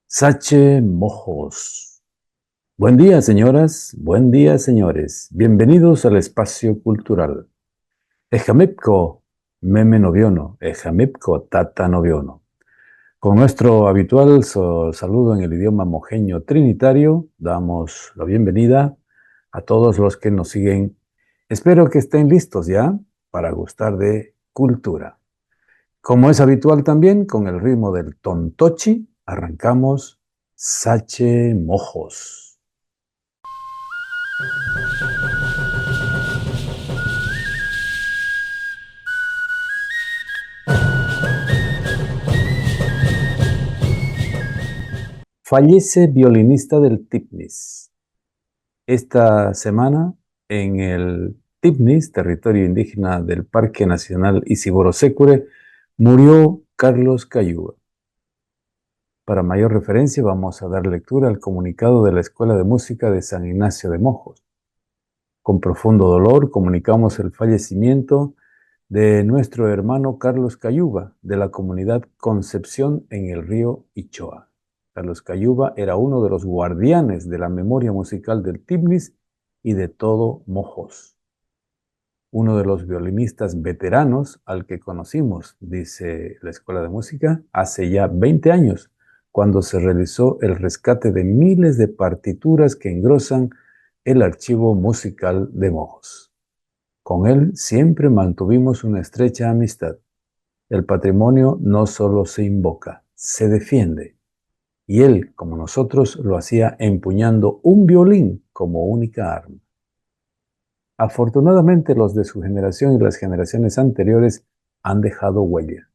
Sache Mojos. Buen día, señoras, buen día, señores. Bienvenidos al espacio cultural. Ejamipco, meme noviono, ejamipco, tata noviono. Con nuestro habitual saludo en el idioma mojeño trinitario, damos la bienvenida a todos los que nos siguen. Espero que estén listos ya para gustar de cultura. Como es habitual también, con el ritmo del tontochi, arrancamos Sache Mojos. Fallece violinista del Tipnis. Esta semana, en el Tipnis, territorio indígena del Parque Nacional Isiboro-Sécure, murió Carlos Cayuga. Para mayor referencia, vamos a dar lectura al comunicado de la Escuela de Música de San Ignacio de Mojos. Con profundo dolor comunicamos el fallecimiento de nuestro hermano Carlos Cayuba, de la comunidad Concepción en el río Ichoa. Carlos Cayuba era uno de los guardianes de la memoria musical del Tipnis y de todo Mojos. Uno de los violinistas veteranos al que conocimos, dice la Escuela de Música, hace ya 20 años, cuando se realizó el rescate de miles de partituras que engrosan el archivo musical de Mojos. Con él siempre mantuvimos una estrecha amistad. El patrimonio no solo se invoca, se defiende. Y él, como nosotros, lo hacía empuñando un violín como única arma. Afortunadamente, los de su generación y las generaciones anteriores han dejado huella.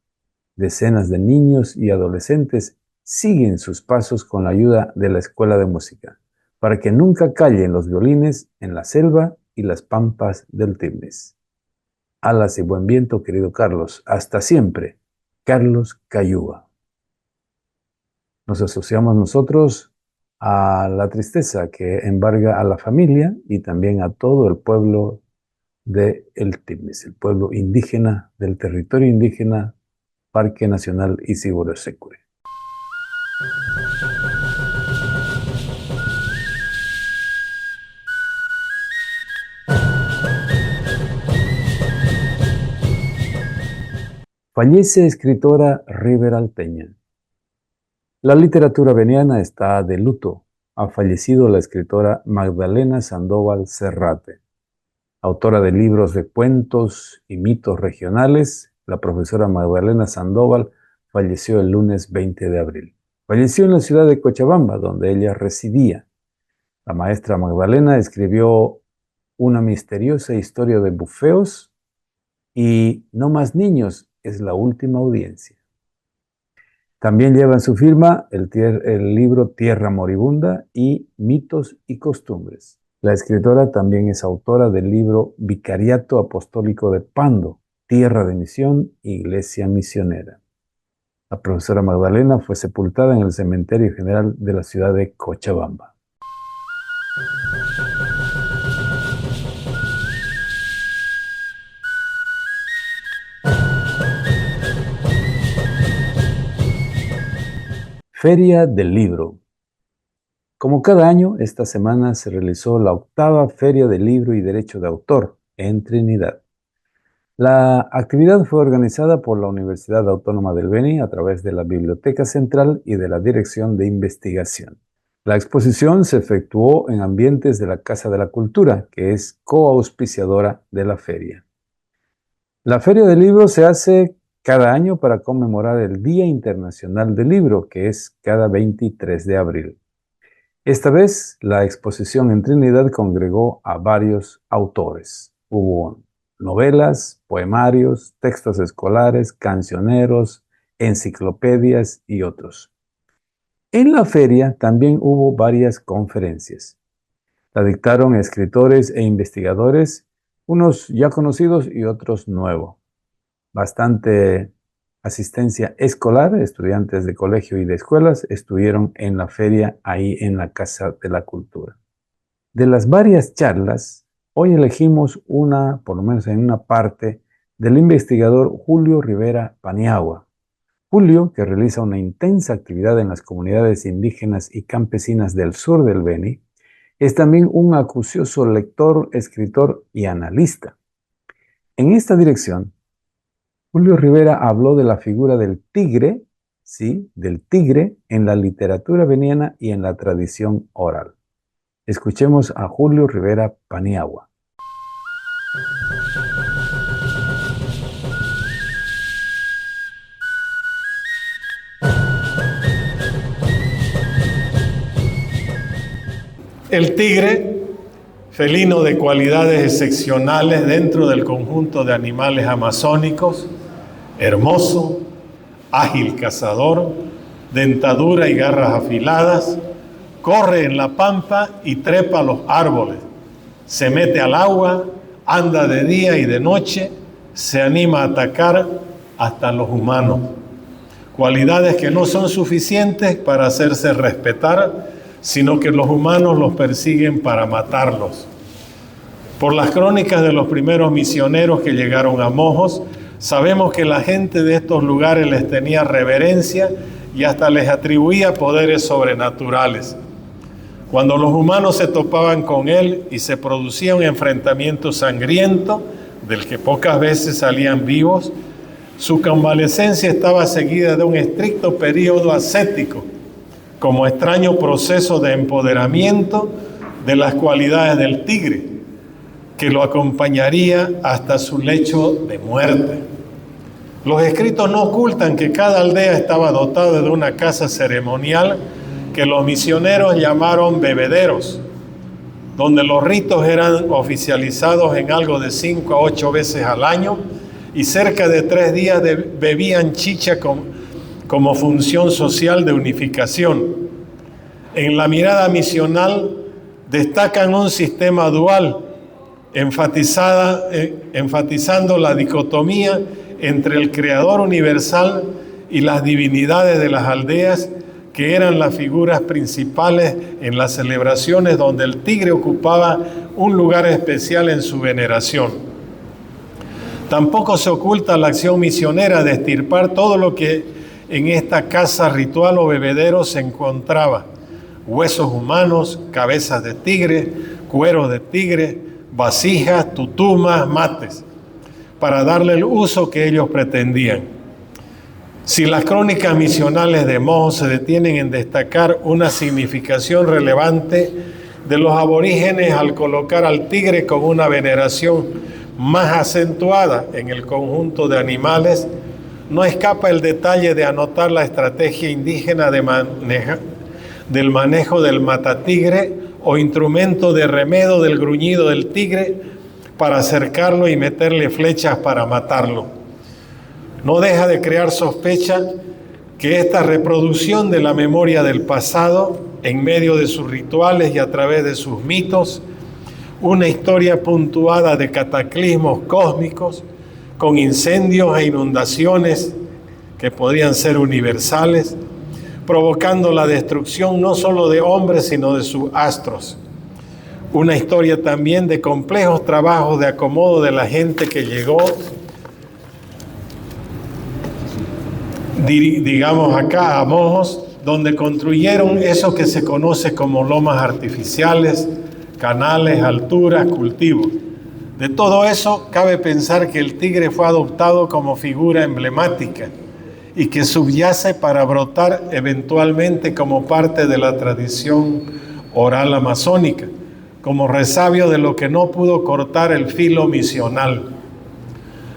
Decenas de niños y adolescentes siguen sus pasos con la ayuda de la Escuela de Música, para que nunca callen los violines en la selva y las pampas del Tipnis. Alas y buen viento, querido Carlos. Hasta siempre, Carlos Cayuba. Nos asociamos nosotros a la tristeza que embarga a la familia y también a todo el pueblo de El Tipnis, el pueblo indígena del territorio indígena Parque Nacional Isiboro-Sécure. Fallece escritora riberalteña. La literatura veniana está de luto. Ha fallecido la escritora Magdalena Sandoval Serrate, autora de libros de cuentos y mitos regionales. La profesora Magdalena Sandoval falleció el lunes 20 de abril. Falleció en la ciudad de Cochabamba, donde ella residía. La maestra Magdalena escribió Una misteriosa historia de bufeos y No más niños es la última audiencia. También lleva en su firma el libro Tierra Moribunda y Mitos y Costumbres. La escritora también es autora del libro Vicariato Apostólico de Pando, Tierra de Misión, Iglesia Misionera. La profesora Magdalena fue sepultada en el Cementerio General de la ciudad de Cochabamba. Feria del Libro. Como cada año, esta semana se realizó la 8ª Feria del Libro y Derecho de Autor en Trinidad. La actividad fue organizada por la Universidad Autónoma del Beni a través de la Biblioteca Central y de la Dirección de Investigación. La exposición se efectuó en ambientes de la Casa de la Cultura, que es coauspiciadora de la feria. La Feria del Libro se hace cada año para conmemorar el Día Internacional del Libro, que es cada 23 de abril. Esta vez, la exposición en Trinidad congregó a varios autores. Hubo novelas, poemarios, textos escolares, cancioneros, enciclopedias y otros. En la feria también hubo varias conferencias. La dictaron escritores e investigadores unos ya conocidos y otros nuevos. Bastante asistencia escolar, estudiantes de colegio y de escuelas estuvieron en la feria ahí en la Casa de la Cultura. De las varias charlas, hoy elegimos una, por lo menos en una parte, del investigador Julio Rivera Paniagua. Julio, que realiza una intensa actividad en las comunidades indígenas y campesinas del sur del Beni, es también un acucioso lector, escritor y analista. En esta dirección, Julio Rivera habló de la figura del tigre, sí, del tigre en la literatura beniana y en la tradición oral. Escuchemos a Julio Rivera Paniagua. El tigre, felino de cualidades excepcionales dentro del conjunto de animales amazónicos, hermoso, ágil cazador, dentadura y garras afiladas, corre en la pampa y trepa los árboles, se mete al agua, anda de día y de noche, se anima a atacar hasta los humanos. Cualidades que no son suficientes para hacerse respetar, sino que los humanos los persiguen para matarlos. Por las crónicas de los primeros misioneros que llegaron a Mojos, sabemos que la gente de estos lugares les tenía reverencia y hasta les atribuía poderes sobrenaturales. Cuando los humanos se topaban con él y se producía un enfrentamiento sangriento, del que pocas veces salían vivos, su convalecencia estaba seguida de un estricto periodo ascético, como extraño proceso de empoderamiento de las cualidades del tigre, que lo acompañaría hasta su lecho de muerte. Los escritos no ocultan que cada aldea estaba dotada de una casa ceremonial que los misioneros llamaron bebederos, donde los ritos eran oficializados en algo de 5 a 8 veces al año y cerca de 3 días bebían chicha como función social de unificación. En la mirada misional destacan un sistema dual, enfatizando la dicotomía entre el Creador universal y las divinidades de las aldeas, que eran las figuras principales en las celebraciones donde el tigre ocupaba un lugar especial en su veneración. Tampoco se oculta la acción misionera de extirpar todo lo que en esta casa ritual o bebedero se encontraba: huesos humanos, cabezas de tigre, cuero de tigre, vasijas, tutumas, mates, para darle el uso que ellos pretendían. Si las crónicas misionales de Mojos se detienen en destacar una significación relevante de los aborígenes al colocar al tigre con una veneración más acentuada en el conjunto de animales, no escapa el detalle de anotar la estrategia indígena del manejo del matatigre o instrumento de remedo del gruñido del tigre para acercarlo y meterle flechas para matarlo. No deja de crear sospecha que esta reproducción de la memoria del pasado, en medio de sus rituales y a través de sus mitos, una historia puntuada de cataclismos cósmicos, con incendios e inundaciones que podrían ser universales, provocando la destrucción no solo de hombres, sino de sus astros. Una historia también de complejos trabajos de acomodo de la gente que llegó, digamos acá a Mojos, donde construyeron eso que se conoce como lomas artificiales, canales, alturas, cultivos. De todo eso, cabe pensar que el tigre fue adoptado como figura emblemática y que subyace para brotar eventualmente como parte de la tradición oral amazónica, como resabio de lo que no pudo cortar el filo misional.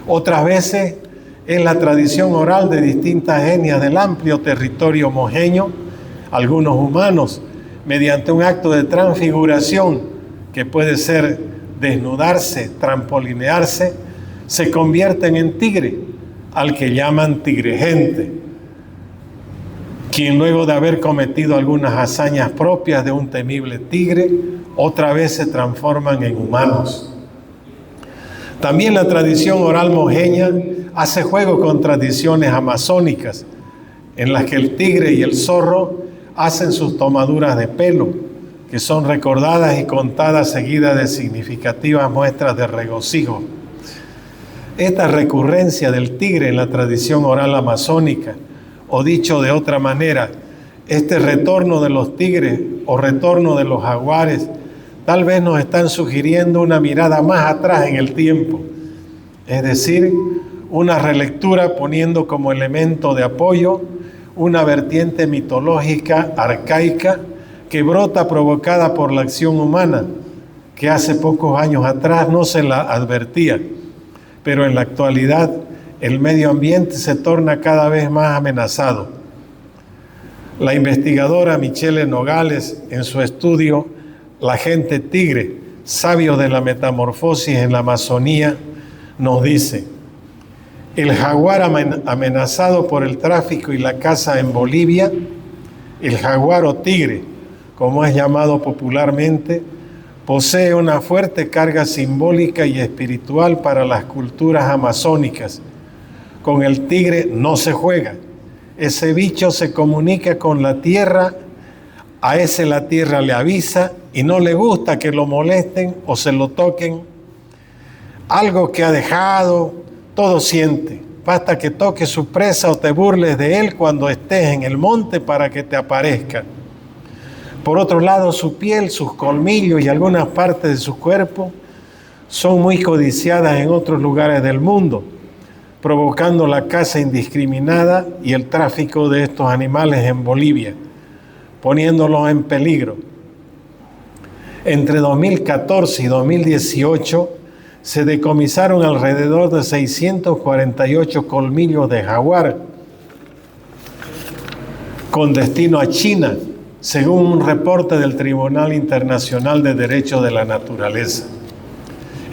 Otras veces es la tradición oral de distintas etnias del amplio territorio mojeño, algunos humanos, mediante un acto de transfiguración que puede ser desnudarse, trampolinearse, se convierten en tigre, al que llaman tigregente, quien luego de haber cometido algunas hazañas propias de un temible tigre, otra vez se transforman en humanos. También la tradición oral mojeña hace juego con tradiciones amazónicas, en las que el tigre y el zorro hacen sus tomaduras de pelo, que son recordadas y contadas seguidas de significativas muestras de regocijo. Esta recurrencia del tigre en la tradición oral amazónica, o dicho de otra manera, este retorno de los tigres o retorno de los jaguares, tal vez nos están sugiriendo una mirada más atrás en el tiempo, es decir, una relectura poniendo como elemento de apoyo una vertiente mitológica arcaica que brota provocada por la acción humana, que hace pocos años atrás no se la advertía, pero en la actualidad el medio ambiente se torna cada vez más amenazado. La investigadora Michele Nogales, en su estudio La gente tigre, sabios de la metamorfosis en la Amazonía, nos dice: el jaguar amenazado por el tráfico y la caza en Bolivia, el jaguar o tigre, como es llamado popularmente, posee una fuerte carga simbólica y espiritual para las culturas amazónicas. Con el tigre no se juega. Ese bicho se comunica con la tierra, a ese la tierra le avisa y no le gusta que lo molesten o se lo toquen. Algo que ha dejado, todo siente. Basta que toques su presa o te burles de él cuando estés en el monte para que te aparezca. Por otro lado, su piel, sus colmillos y algunas partes de su cuerpo son muy codiciadas en otros lugares del mundo, provocando la caza indiscriminada y el tráfico de estos animales en Bolivia, poniéndolos en peligro. Entre 2014 y 2018 se decomisaron alrededor de 648 colmillos de jaguar con destino a China, según un reporte del Tribunal Internacional de Derechos de la Naturaleza.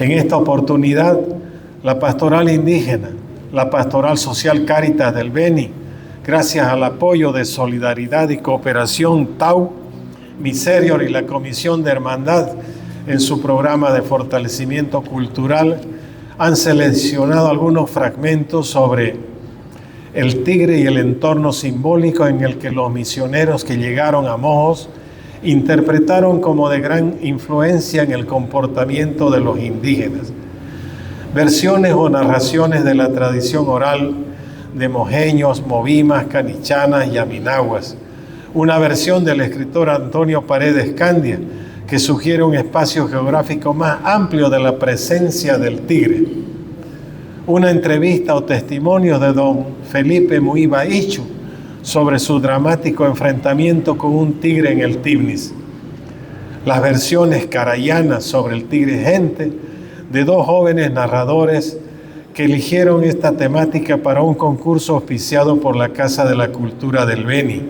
En esta oportunidad, la pastoral indígena, la pastoral social Cáritas del Beni, gracias al apoyo de Solidaridad y Cooperación TAU, Miserior y la Comisión de Hermandad en su programa de fortalecimiento cultural, han seleccionado algunos fragmentos sobre el tigre y el entorno simbólico en el que los misioneros que llegaron a Mojos interpretaron como de gran influencia en el comportamiento de los indígenas. Versiones o narraciones de la tradición oral de mojeños, movimas, canichanas y aminaguas. Una versión del escritor Antonio Paredes Candia, que sugiere un espacio geográfico más amplio de la presencia del tigre. Una entrevista o testimonio de don Felipe Muiba Ichu sobre su dramático enfrentamiento con un tigre en el Tibnis. Las versiones carayanas sobre el tigre gente de dos jóvenes narradores que eligieron esta temática para un concurso auspiciado por la Casa de la Cultura del Beni.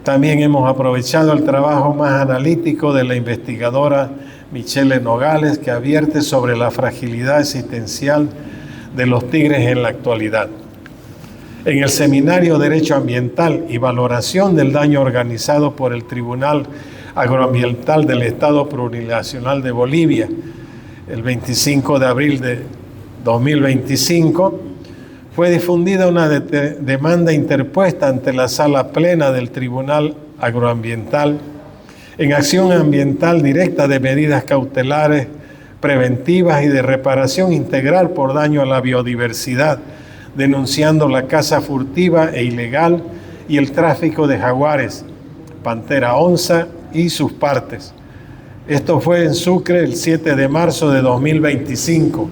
También hemos aprovechado el trabajo más analítico de la investigadora Michele Nogales, que advierte sobre la fragilidad existencial de los tigres en la actualidad. En el seminario Derecho Ambiental y Valoración del Daño organizado por el Tribunal Agroambiental del Estado Plurinacional de Bolivia, el 25 de abril de 2025, fue difundida una demanda interpuesta ante la Sala Plena del Tribunal Agroambiental en acción ambiental directa de medidas cautelares, preventivas y de reparación integral por daño a la biodiversidad, denunciando la caza furtiva e ilegal y el tráfico de jaguares, pantera onza y sus partes. Esto fue en Sucre el 7 de marzo de 2025.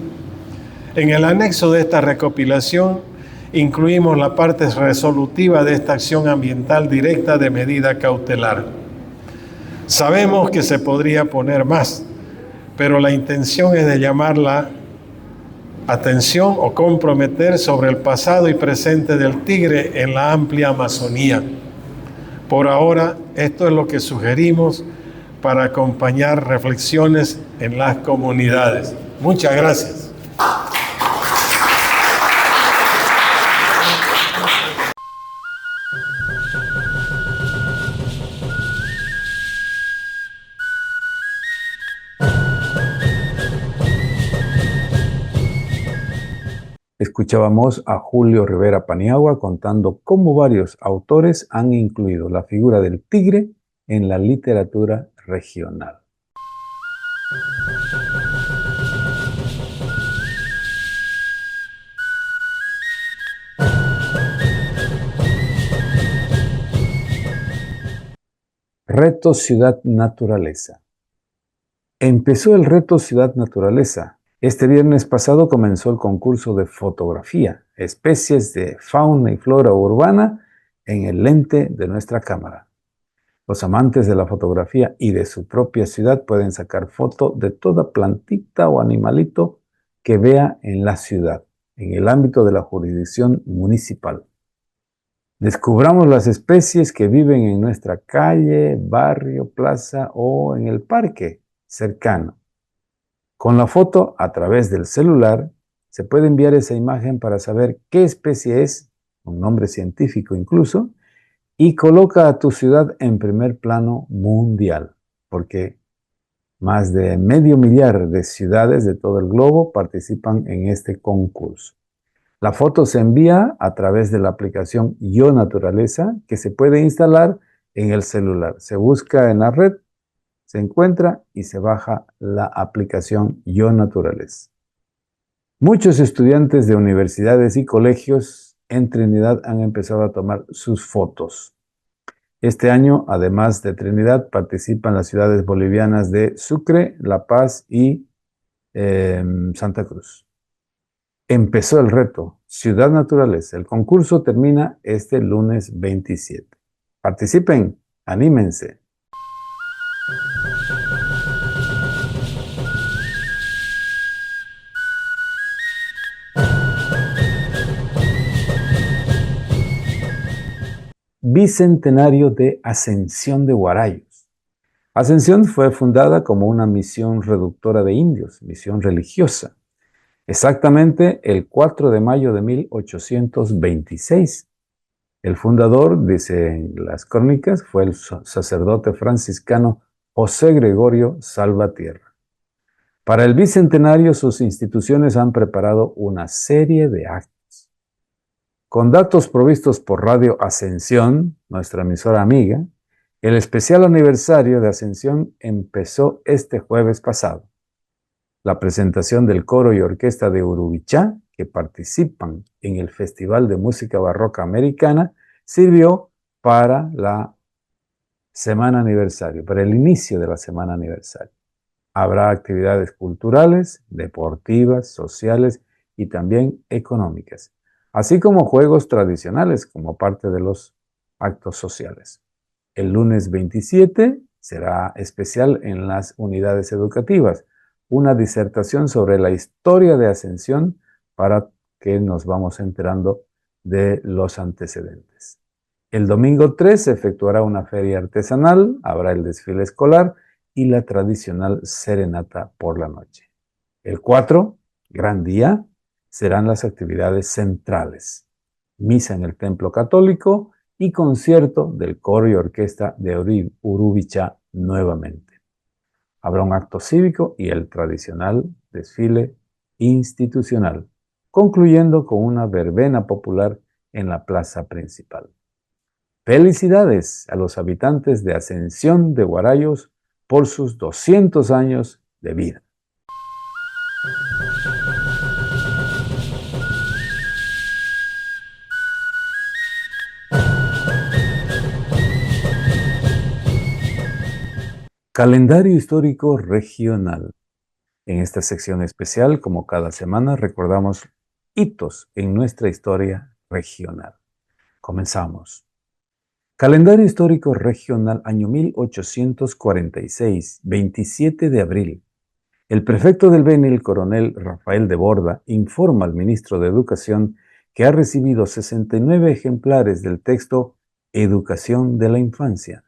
En el anexo de esta recopilación incluimos la parte resolutiva de esta acción ambiental directa de medida cautelar. Sabemos que se podría poner más, pero la intención es de llamar la atención o comprometer sobre el pasado y presente del tigre en la amplia Amazonía. Por ahora, esto es lo que sugerimos para acompañar reflexiones en las comunidades. Muchas gracias. Escuchábamos a Julio Rivera Paniagua contando cómo varios autores han incluido la figura del tigre en la literatura regional. Reto Ciudad Naturaleza. Empezó el reto Ciudad Naturaleza. Este viernes pasado comenzó el concurso de fotografía, especies de fauna y flora urbana en el lente de nuestra cámara. Los amantes de la fotografía y de su propia ciudad pueden sacar foto de toda plantita o animalito que vea en la ciudad, en el ámbito de la jurisdicción municipal. Descubramos las especies que viven en nuestra calle, barrio, plaza o en el parque cercano. Con la foto a través del celular se puede enviar esa imagen para saber qué especie es, un nombre científico incluso, y coloca a tu ciudad en primer plano mundial, porque más de 500,000 de ciudades de todo el globo participan en este concurso. La foto se envía a través de la aplicación Yo Naturaleza, que se puede instalar en el celular. Se busca en la red, se encuentra y se baja la aplicación Yo Naturaleza. Muchos estudiantes de universidades y colegios en Trinidad han empezado a tomar sus fotos. Este año, además de Trinidad, participan las ciudades bolivianas de Sucre, La Paz y Santa Cruz. Empezó el reto Ciudad Naturaleza. El concurso termina este lunes 27. Participen, anímense. Bicentenario de Ascensión de Huarayos. Ascensión fue fundada como una misión reductora de indios, misión religiosa, exactamente el 4 de mayo de 1826. El fundador, dicen las crónicas, fue el sacerdote franciscano José Gregorio Salvatierra. Para el bicentenario, sus instituciones han preparado una serie de actos. Con datos provistos por Radio Ascensión, nuestra emisora amiga, el especial aniversario de Ascensión empezó este jueves pasado. La presentación del coro y orquesta de Urubichá, que participan en el Festival de Música Barroca Americana, sirvió para la semana aniversario, para el inicio de la semana aniversario. Habrá actividades culturales, deportivas, sociales y también económicas, así como juegos tradicionales como parte de los actos sociales. El lunes 27 será especial en las unidades educativas, una disertación sobre la historia de Ascensión para que nos vamos enterando de los antecedentes. El domingo 3 se efectuará una feria artesanal, habrá el desfile escolar y la tradicional serenata por la noche. El 4, gran día, serán las actividades centrales, misa en el templo católico y concierto del coro y orquesta de Urubichá nuevamente. Habrá un acto cívico y el tradicional desfile institucional, concluyendo con una verbena popular en la plaza principal. Felicidades a los habitantes de Ascensión de Huarayos por sus 200 años de vida. Calendario histórico regional. En esta sección especial, como cada semana, recordamos hitos en nuestra historia regional. Comenzamos. Calendario histórico regional año 1846, 27 de abril. El prefecto del Beni, el coronel Rafael de Borda, informa al ministro de Educación que ha recibido 69 ejemplares del texto Educación de la Infancia.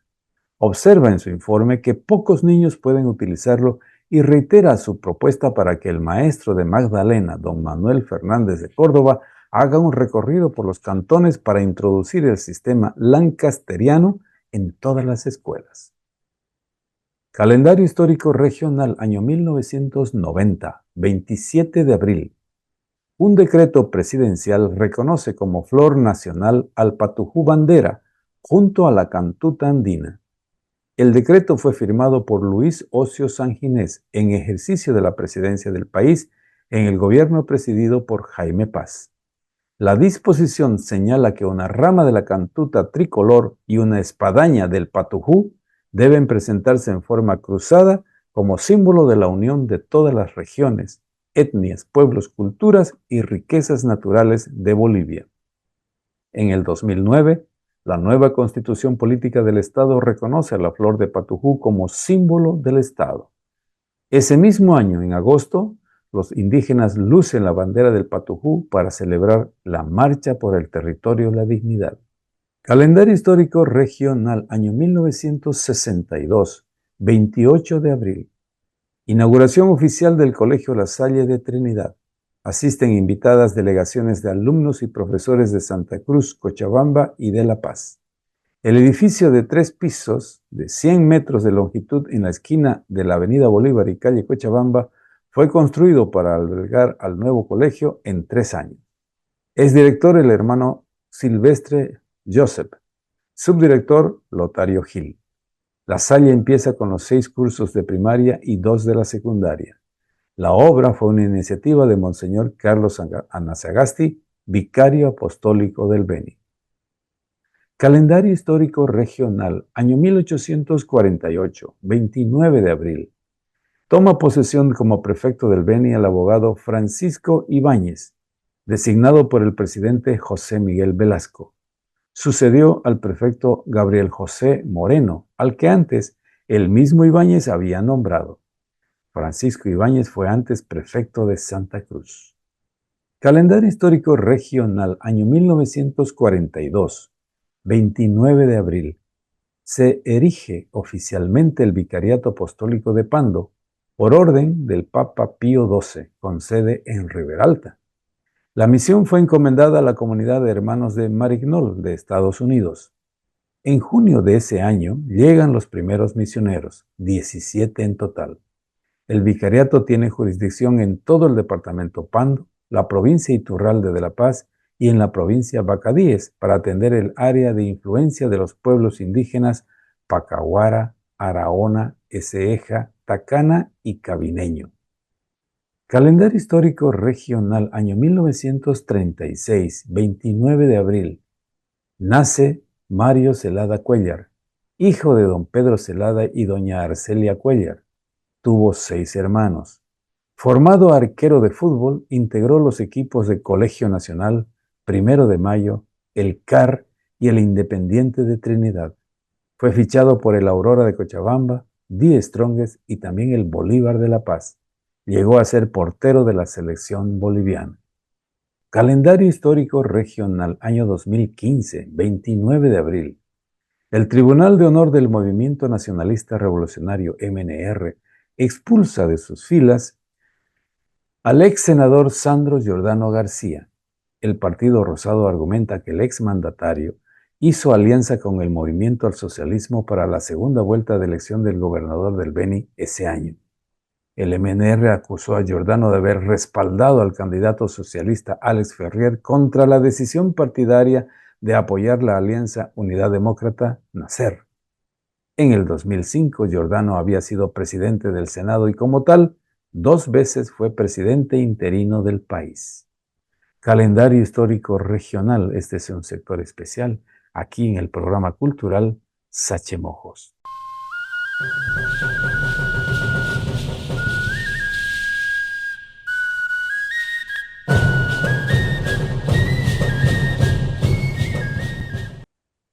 Observa en su informe que pocos niños pueden utilizarlo y reitera su propuesta para que el maestro de Magdalena, don Manuel Fernández de Córdoba, haga un recorrido por los cantones para introducir el sistema lancasteriano en todas las escuelas. Calendario histórico regional año 1990, 27 de abril. Un decreto presidencial reconoce como flor nacional al patujú bandera, junto a la cantuta andina. El decreto fue firmado por Luis Ocio Sanginés en ejercicio de la presidencia del país en el gobierno presidido por Jaime Paz. La disposición señala que una rama de la cantuta tricolor y una espadaña del patujú deben presentarse en forma cruzada como símbolo de la unión de todas las regiones, etnias, pueblos, culturas y riquezas naturales de Bolivia. En el 2009, la nueva Constitución Política del Estado reconoce a la flor de patujú como símbolo del Estado. Ese mismo año, en agosto, los indígenas lucen la bandera del patujú para celebrar la Marcha por el Territorio y la Dignidad. Calendario histórico regional, año 1962, 28 de abril. Inauguración oficial del Colegio La Salle de Trinidad. Asisten invitadas delegaciones de alumnos y profesores de Santa Cruz, Cochabamba y de La Paz. El edificio de 3 pisos, de 100 metros de longitud en la esquina de la Avenida Bolívar y calle Cochabamba, fue construido para albergar al nuevo colegio en 3 años. Es director el hermano Silvestre Joseph, subdirector Lotario Gil. La Salle empieza con los 6 cursos de primaria y 2 de la secundaria. La obra fue una iniciativa de Monseñor Carlos Anasagasti, vicario apostólico del Beni. Calendario histórico regional, año 1848, 29 de abril. Toma posesión como prefecto del Beni el abogado Francisco Ibáñez, designado por el presidente José Miguel Velasco. Sucedió al prefecto Gabriel José Moreno, al que antes el mismo Ibáñez había nombrado. Francisco Ibáñez fue antes prefecto de Santa Cruz. Calendario histórico regional, año 1942, 29 de abril. Se erige oficialmente el Vicariato Apostólico de Pando por orden del Papa Pío XII, con sede en Riberalta. La misión fue encomendada a la comunidad de hermanos de Marignol, de Estados Unidos. En junio de ese año llegan los primeros misioneros, 17 en total. El vicariato tiene jurisdicción en todo el departamento Pando, la provincia Iturralde de La Paz y en la provincia Bacadíes para atender el área de influencia de los pueblos indígenas Pacahuara, Araona, Eseja, Tacana y Cabineño. Calendario histórico regional, año 1936, 29 de abril. Nace Mario Celada Cuellar, hijo de don Pedro Celada y doña Arcelia Cuellar. Tuvo 6 hermanos. Formado arquero de fútbol, integró los equipos de Colegio Nacional, Primero de Mayo, el CAR y el Independiente de Trinidad. Fue fichado por el Aurora de Cochabamba, Die Strongest y también el Bolívar de La Paz. Llegó a ser portero de la selección boliviana. Calendario histórico regional, año 2015, 29 de abril. El Tribunal de Honor del Movimiento Nacionalista Revolucionario MNR expulsa de sus filas al ex senador Sandro Giordano García. El Partido Rosado argumenta que el exmandatario hizo alianza con el Movimiento al Socialismo para la segunda vuelta de elección del gobernador del Beni ese año. El MNR acusó a Giordano de haber respaldado al candidato socialista Alex Ferrier contra la decisión partidaria de apoyar la alianza Unidad Demócrata-Nacer. En el 2005, Giordano había sido presidente del Senado y como tal, 2 veces fue presidente interino del país. Calendario histórico regional, este es un sector especial, aquí en el programa cultural Sachemojos.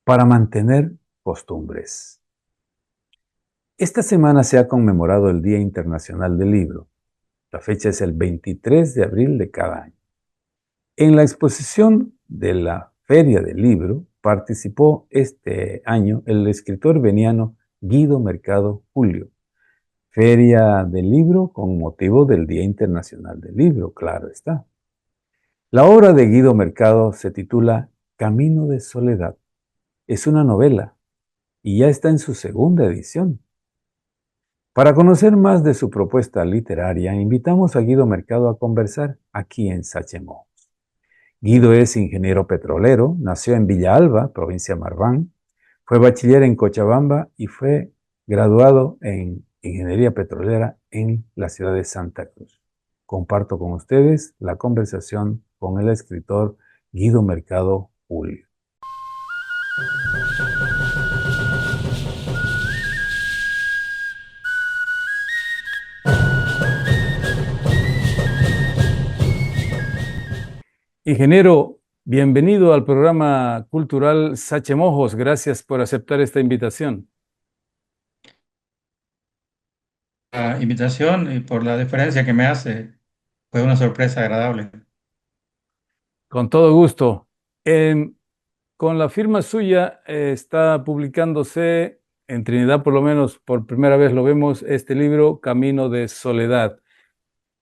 Para mantener costumbres. Esta semana se ha conmemorado el Día Internacional del Libro. La fecha es el 23 de abril de cada año. En la exposición de la Feria del Libro participó este año el escritor veniano Guido Mercado Julio. Feria del Libro con motivo del Día Internacional del Libro, claro está. La obra de Guido Mercado se titula Camino de Soledad. Es una novela y ya está en su segunda edición. Para conocer más de su propuesta literaria, invitamos a Guido Mercado a conversar aquí en Sachemo. Guido es ingeniero petrolero, nació en Villa Alba, provincia de Marván, fue bachiller en Cochabamba y fue graduado en ingeniería petrolera en la ciudad de Santa Cruz. Comparto con ustedes la conversación con el escritor Guido Mercado Julio. Ingeniero, bienvenido al programa cultural Sachemojos. Gracias por aceptar esta invitación. La invitación y por la deferencia que me hace. Fue una sorpresa agradable. Con todo gusto. Con la firma suya está publicándose en Trinidad, por lo menos por primera vez lo vemos, este libro, Camino de Soledad.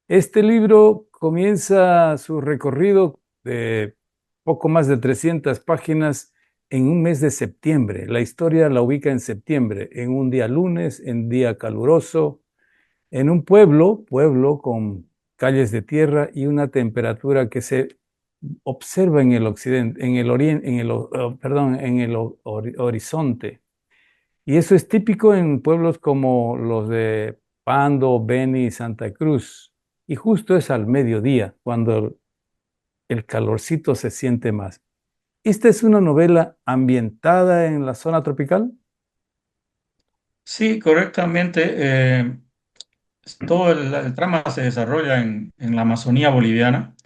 Este libro comienza su recorrido de poco más de 300 páginas en un mes de septiembre. La historia la ubica en septiembre, en un día lunes, en día caluroso, en un pueblo con calles de tierra y una temperatura que se observa en el occidente, en el oriente, perdón, en el horizonte. Y eso es típico en pueblos como los de Pando, Beni, Santa Cruz. Y justo es al mediodía, cuando el calorcito se siente más. ¿Esta es una novela ambientada en la zona tropical? Sí, correctamente. Todo el trama se desarrolla en la Amazonía boliviana.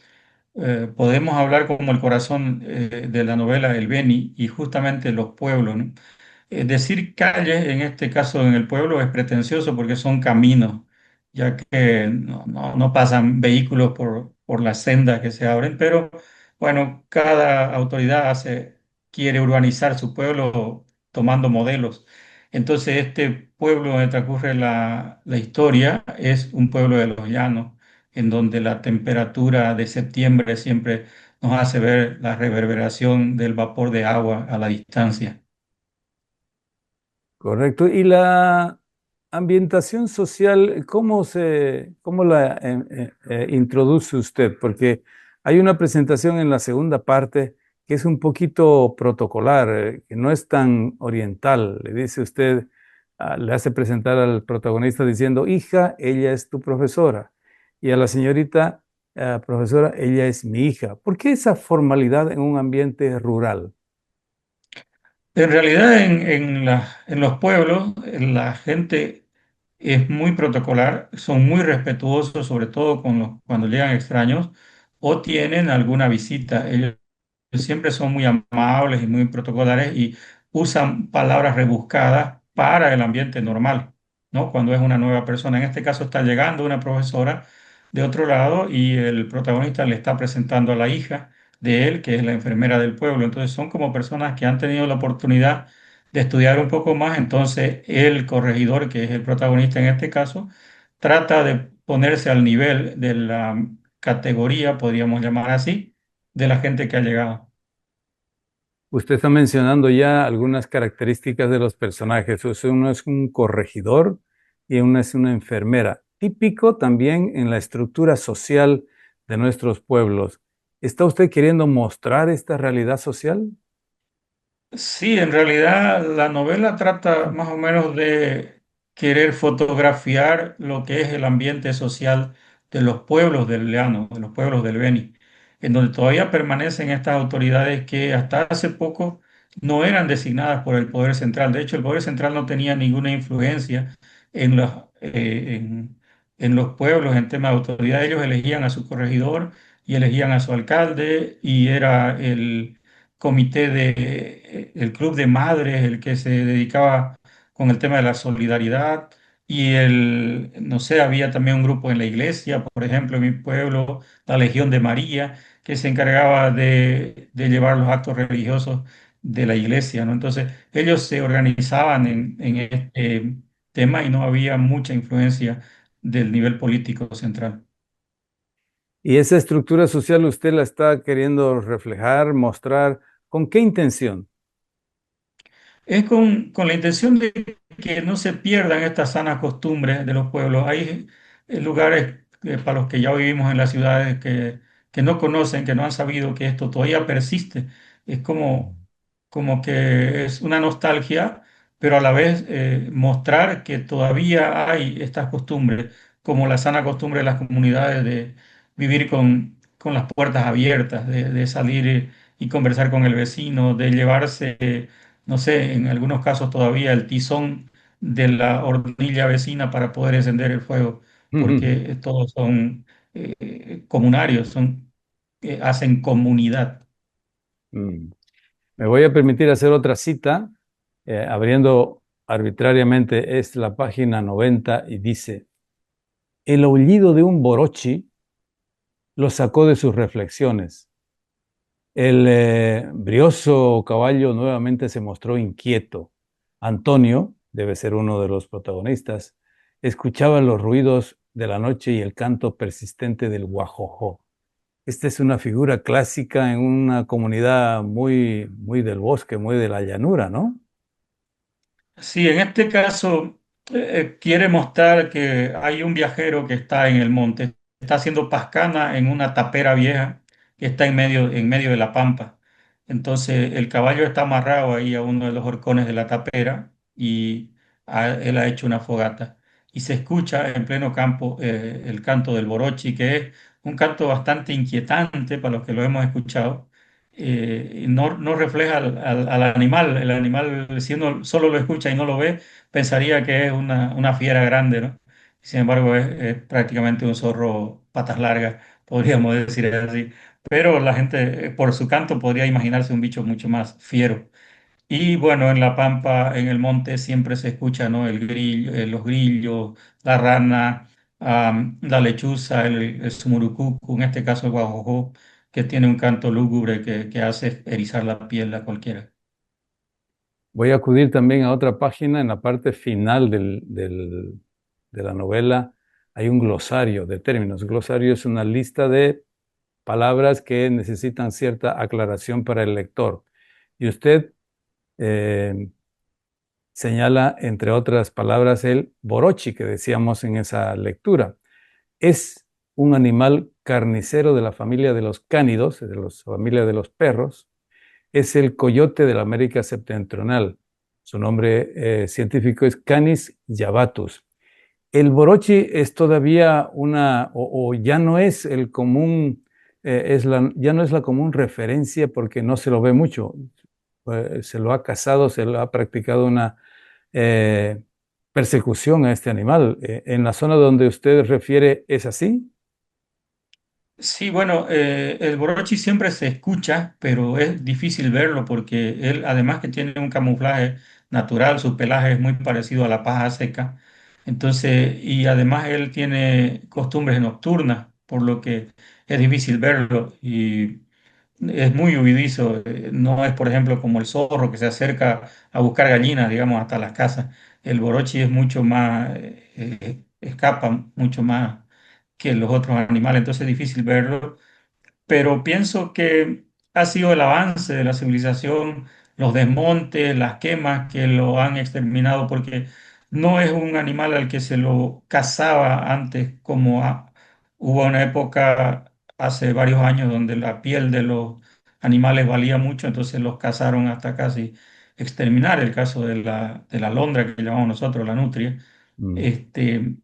Podemos hablar como el corazón de la novela El Beni y justamente los pueblos, ¿no? Decir calles, en este caso en el pueblo, es pretencioso porque son caminos, ya que no pasan vehículos por las sendas que se abren, pero bueno, cada autoridad quiere urbanizar su pueblo tomando modelos. Entonces, este pueblo donde transcurre la historia es un pueblo de los llanos, en donde la temperatura de septiembre siempre nos hace ver la reverberación del vapor de agua a la distancia. Correcto. ¿Y la ambientación social, cómo la introduce usted? Porque hay una presentación en la segunda parte que es un poquito protocolar, que no es tan oriental. Le dice usted, le hace presentar al protagonista diciendo, hija, ella es tu profesora. Y a la señorita, profesora, ella es mi hija. ¿Por qué esa formalidad en un ambiente rural? En realidad, en los pueblos, la gente es muy protocolar, son muy respetuosos, sobre todo cuando llegan extraños o tienen alguna visita. Ellos siempre son muy amables y muy protocolares y usan palabras rebuscadas para el ambiente normal, ¿no? Cuando es una nueva persona. En este caso está llegando una profesora de otro lado y el protagonista le está presentando a la hija de él, que es la enfermera del pueblo. Entonces son como personas que han tenido la oportunidad de estudiar un poco más. Entonces el corregidor, que es el protagonista en este caso, trata de ponerse al nivel de la categoría, podríamos llamar así, de la gente que ha llegado. Usted está mencionando ya algunas características de los personajes. O sea, uno es un corregidor y uno es una enfermera. Típico también en la estructura social de nuestros pueblos. ¿Está usted queriendo mostrar esta realidad social? Sí, en realidad la novela trata más o menos de querer fotografiar lo que es el ambiente social de los pueblos del Llano, de los pueblos del Beni, en donde todavía permanecen estas autoridades que hasta hace poco no eran designadas por el Poder Central. De hecho, el Poder Central no tenía ninguna influencia en en los pueblos en tema de autoridad. Ellos elegían a su corregidor y elegían a su alcalde y era el club de madres, el que se dedicaba con el tema de la solidaridad y no sé, había también un grupo en la iglesia, por ejemplo, en mi pueblo, la Legión de María, que se encargaba de llevar los actos religiosos de la iglesia, ¿no? Entonces, ellos se organizaban en este tema y no había mucha influencia del nivel político central. Y esa estructura social usted la está queriendo reflejar, mostrar. ¿Con qué intención? Es con la intención de que no se pierdan estas sanas costumbres de los pueblos. Hay lugares para los que ya vivimos en las ciudades que no conocen, que no han sabido que esto todavía persiste. Es como que es una nostalgia, pero a la vez mostrar que todavía hay estas costumbres, como la sana costumbre de las comunidades de vivir con las puertas abiertas, de salir y conversar con el vecino, de llevarse no sé, en algunos casos todavía el tizón de la hornilla vecina para poder encender el fuego, porque todos son comunarios, hacen comunidad. Mm. Me voy a permitir hacer otra cita, abriendo arbitrariamente es la página 90 y dice, el aullido de un borochi lo sacó de sus reflexiones. El brioso caballo nuevamente se mostró inquieto. Antonio, debe ser uno de los protagonistas, escuchaba los ruidos de la noche y el canto persistente del guajojó. Esta es una figura clásica en una comunidad muy, muy del bosque, muy de la llanura, ¿no? Sí, en este caso quiere mostrar que hay un viajero que está en el monte, está haciendo pascana en una tapera vieja que está en medio de la pampa. Entonces el caballo está amarrado ahí a uno de los horcones de la tapera y él ha hecho una fogata. Y se escucha en pleno campo el canto del borochi, que es un canto bastante inquietante para los que lo hemos escuchado y no refleja al animal. El animal, si uno solo lo escucha y no lo ve, pensaría que es una fiera grande, ¿no? Sin embargo, es prácticamente un zorro patas largas, podríamos decir así. Pero la gente, por su canto, podría imaginarse un bicho mucho más fiero. Y bueno, en la pampa, en el monte, siempre se escucha, ¿no? El grillo, los grillos, la rana, la lechuza, el sumurucucu, en este caso el guajojo, que tiene un canto lúgubre que hace erizar la piel a cualquiera. Voy a acudir también a otra página en la parte final de la novela. Hay un glosario de términos. Glosario es una lista de palabras que necesitan cierta aclaración para el lector. Y usted eh, señala, entre otras palabras, el borochi que decíamos en esa lectura. Es un animal carnicero de la familia de los cánidos, de la familia de los perros. Es el coyote de la América septentrional. Su nombre científico es Canis javatus. El borochi es todavía o ya no es el común, ya no es la común referencia porque no se lo ve mucho. Se lo ha cazado, se lo ha practicado una eh, persecución a este animal. En la zona donde usted refiere, ¿es así? Sí, bueno, el borochi siempre se escucha, pero es difícil verlo porque él, además que tiene un camuflaje natural, su pelaje es muy parecido a la paja seca. Entonces, y además él tiene costumbres nocturnas, por lo que es difícil verlo y es muy huidizo. No es, por ejemplo, como el zorro que se acerca a buscar gallinas, digamos, hasta las casas. El borochi es mucho más, escapa mucho más que los otros animales, entonces es difícil verlo, pero pienso que ha sido el avance de la civilización, los desmontes, las quemas que lo han exterminado, porque no es un animal al que se lo cazaba antes, como hubo una época hace varios años donde la piel de los animales valía mucho, entonces los cazaron hasta casi exterminar, el caso de la alondra que llamamos nosotros, la nutria. Mm,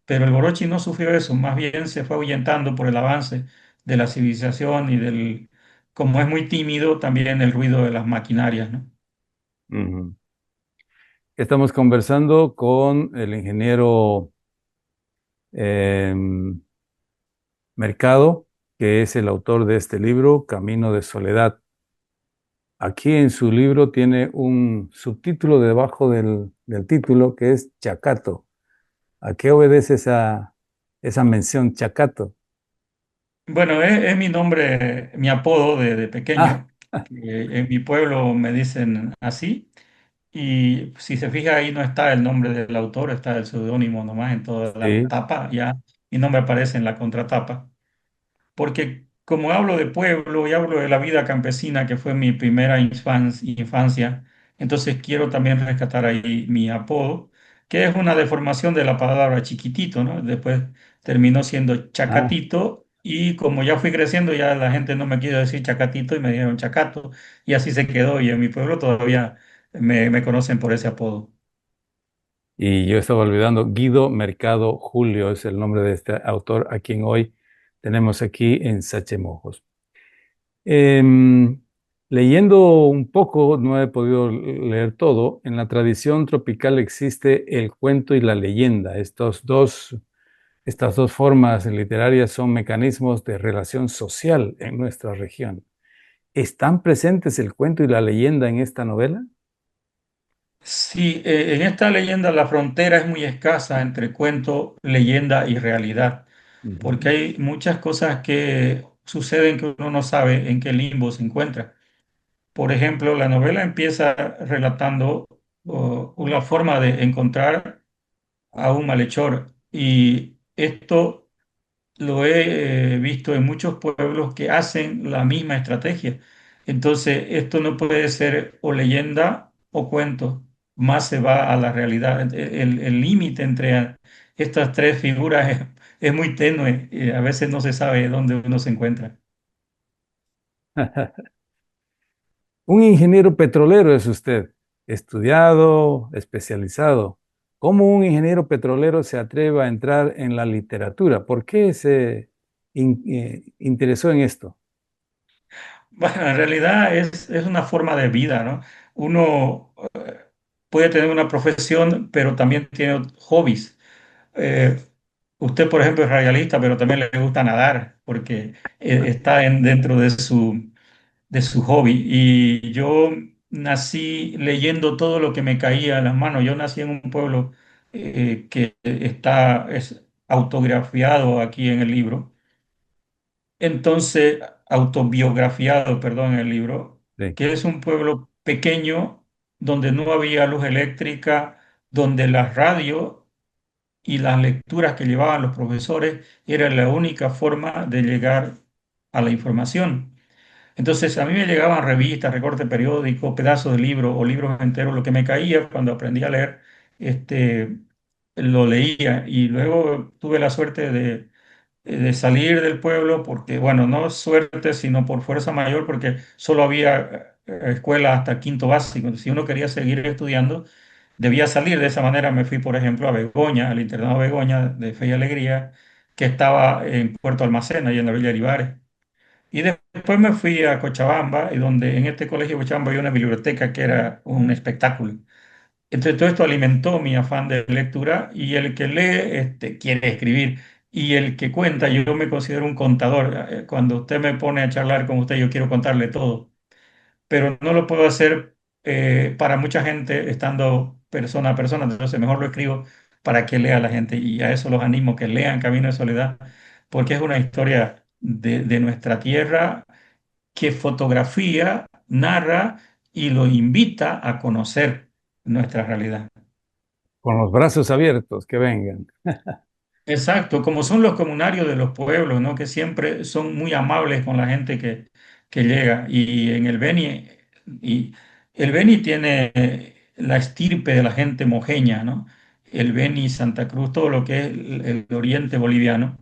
Pero el Borochi no sufrió eso, más bien se fue ahuyentando por el avance de la civilización y como es muy tímido, también el ruido de las maquinarias, ¿no? ujú. Estamos conversando con el ingeniero em, Mercado, que es el autor de este libro, Camino de Soledad. Aquí en su libro tiene un subtítulo debajo del título que es Chacato. ¿A qué obedece esa mención, Chacato? Bueno, es mi nombre, mi apodo de Ah, pequeño. En mi pueblo me dicen así. Y si se fija ahí no está el nombre del autor, está el seudónimo nomás en toda la sí. tapa, ya mi nombre aparece en la contratapa. Porque como hablo de pueblo y hablo de la vida campesina, que fue mi primera infancia, Entonces quiero también rescatar ahí mi apodo, que es una deformación de la palabra chiquitito, ¿no? Después terminó siendo Ah, Chacatito y como ya fui creciendo, ya la gente no me quiso decir Chacatito y me dijeron Chacato y así se quedó y en mi pueblo todavía me conocen por ese apodo. y yo estaba olvidando, Guido Mercado Julio es el nombre de este autor a quien hoy tenemos aquí en Sachemojos. Em, Leyendo un poco, no he podido leer todo, en la tradición tropical existe el cuento y la leyenda. Estas dos formas literarias son mecanismos de relación social en nuestra región. ¿Están presentes el cuento y la leyenda en esta novela? Sí, en esta leyenda la frontera es muy escasa entre cuento, leyenda y realidad, porque Ujú. hay muchas cosas que suceden que uno no sabe en qué limbo se encuentra. Por ejemplo, la novela empieza relatando una forma de encontrar a un malhechor y esto lo he visto en muchos pueblos que hacen la misma estrategia. Entonces, esto no puede ser o leyenda o cuento, más se va a la realidad. El límite entre estas tres figuras es muy tenue, a veces no se sabe dónde uno se encuentra. Un ingeniero petrolero es usted, estudiado, especializado. ¿Cómo un ingeniero petrolero se atreve a entrar en la literatura? ¿Por qué se interesó en esto? Bueno, en realidad es una forma de vida, ¿no? Uno puede tener una profesión, pero también tiene hobbies. Eh, Usted, por ejemplo, es radialista, pero también le gusta nadar, porque está dentro de su hobby. Y yo nací leyendo todo lo que me caía a las manos. Yo nací en un pueblo que es autografiado aquí en el libro. Entonces, autobiografiado, perdón, en el libro, Sí. que es un pueblo pequeño donde no había luz eléctrica, donde la radio y las lecturas que llevaban los profesores era la única forma de llegar a la información. Entonces, a mí me llegaban revistas, recortes periódicos, pedazos de libros o libros enteros, lo que me caía cuando aprendí a leer, este, lo leía y luego tuve la suerte de salir del pueblo porque, bueno, no suerte, sino por fuerza mayor, porque solo había escuela hasta quinto básico. Entonces, si uno quería seguir estudiando, debía salir. De esa manera me fui, por ejemplo, a Begoña, al internado Begoña de Fe y Alegría, que estaba en Puerto Almacén, ahí en la Villa Olivares. Y después me fui a Cochabamba, y donde en este colegio de Cochabamba había una biblioteca que era un espectáculo. Entonces todo esto alimentó mi afán de lectura y el que lee quiere escribir y el que cuenta, yo me considero un contador. Cuando usted me pone a charlar con usted, yo quiero contarle todo, pero no lo puedo hacer para mucha gente estando persona a persona, entonces mejor lo escribo para que lea la gente y a eso los animo, que lean Camino de Soledad, porque es una historia de nuestra tierra que fotografía, narra y lo invita a conocer nuestra realidad. Con los brazos abiertos, que vengan. Exacto, como son los comunarios de los pueblos, ¿no? Que siempre son muy amables con la gente que llega. Y en y el Beni tiene la estirpe de la gente mojeña, ¿no? El Beni, Santa Cruz, todo lo que es el oriente boliviano,